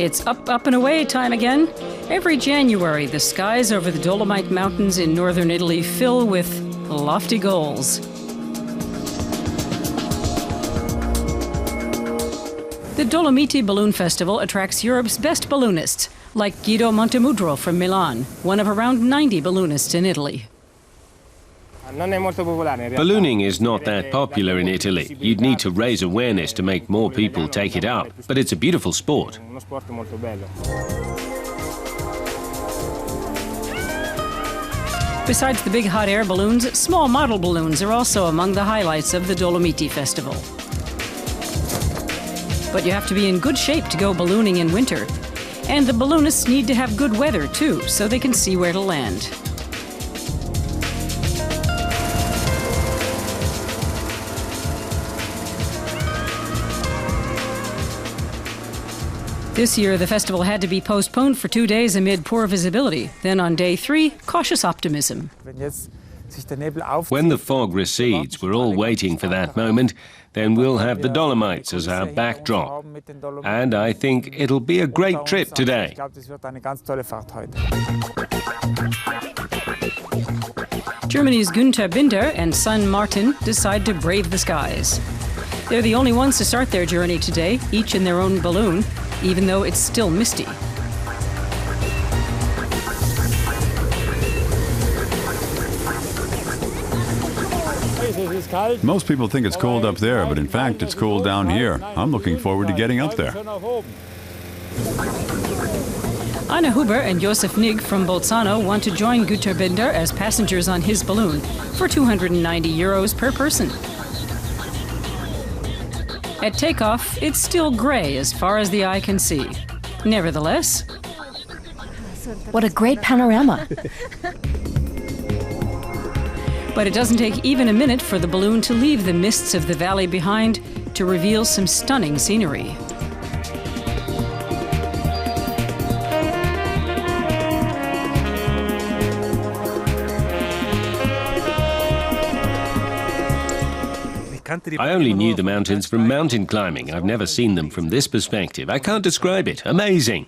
It's up, up and away time again. Every January, the skies over the Dolomite Mountains in northern Italy fill with lofty goals. The Dolomiti Balloonfestival attracts Europe's best balloonists, like Guido Montemudro from Milan, one of around 90 balloonists in Italy. Ballooning is not that popular in Italy. You'd need to raise awareness to make more people take it up, but it's a beautiful sport. Besides the big hot air balloons, small model balloons are also among the highlights of the Dolomiti Festival. But you have to be in good shape to go ballooning in winter. And the balloonists need to have good weather too, so they can see where to land. This year, the festival had to be postponed for 2 days amid poor visibility. Then on day 3, cautious optimism. When the fog recedes, we're all waiting for that moment, then we'll have the Dolomites as our backdrop. And I think it'll be a great trip today. Germany's Günther Binder and son Martin decide to brave the skies. They're the only ones to start their journey today, each in their own balloon, even though it's still misty. Most people think it's cold up there, but in fact it's cold down here. I'm looking forward to getting up there. Anna Huber and Josef Nig from Bolzano want to join Günther Binder as passengers on his balloon for €290 per person. At takeoff, it's still gray as far as the eye can see. Nevertheless, what a great panorama! But it doesn't take even a minute for the balloon to leave the mists of the valley behind to reveal some stunning scenery. I only knew the mountains from mountain climbing. I've never seen them from this perspective. I can't describe it. Amazing.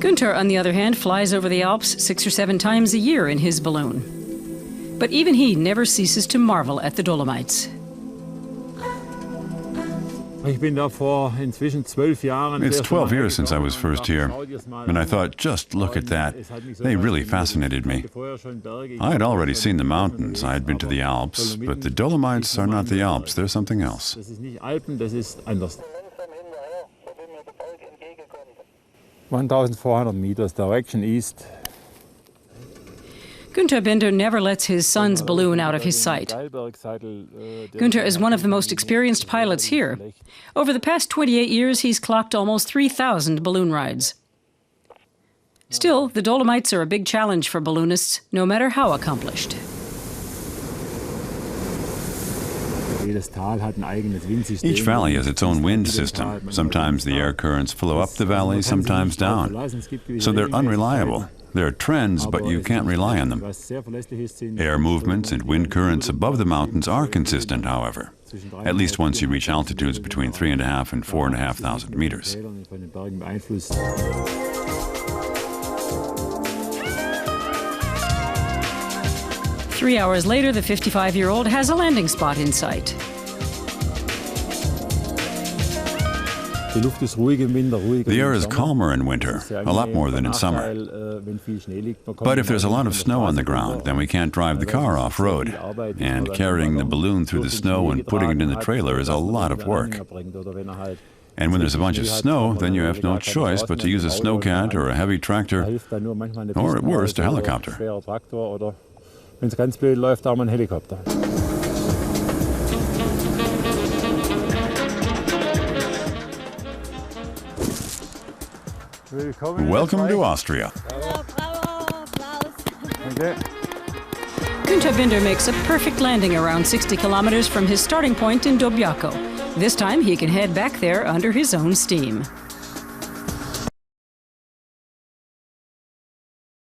Günther, on the other hand, flies over the Alps 6 or 7 times a year in his balloon. But even he never ceases to marvel at the Dolomites. It's 12 years since I was first here, and I thought, just look at that. They really fascinated me. I had already seen the mountains, I had been to the Alps, but the Dolomites are not the Alps, they're something else. 1,400 meters, direction east. Günther Binder never lets his son's balloon out of his sight. Günther is one of the most experienced pilots here. Over the past 28 years, he's clocked almost 3,000 balloon rides. Still, the Dolomites are a big challenge for balloonists, no matter how accomplished. Each valley has its own wind system. Sometimes the air currents flow up the valley, sometimes down. So they're unreliable. There are trends, but you can't rely on them. Air movements and wind currents above the mountains are consistent, however, at least once you reach altitudes between 3,500 and 4,500 meters. Three hours later, the 55-year-old has a landing spot in sight. The air is calmer in winter, a lot more than in summer. But if there's a lot of snow on the ground, then we can't drive the car off-road. And carrying the balloon through the snow and putting it in the trailer is a lot of work. And when there's a bunch of snow, then you have no choice but to use a snowcat or a heavy tractor, or at worst, a helicopter. Welcome to Austria. Günther Binder makes a perfect landing around 60 kilometers from his starting point in Dobbiaco. This time he can head back there under his own steam.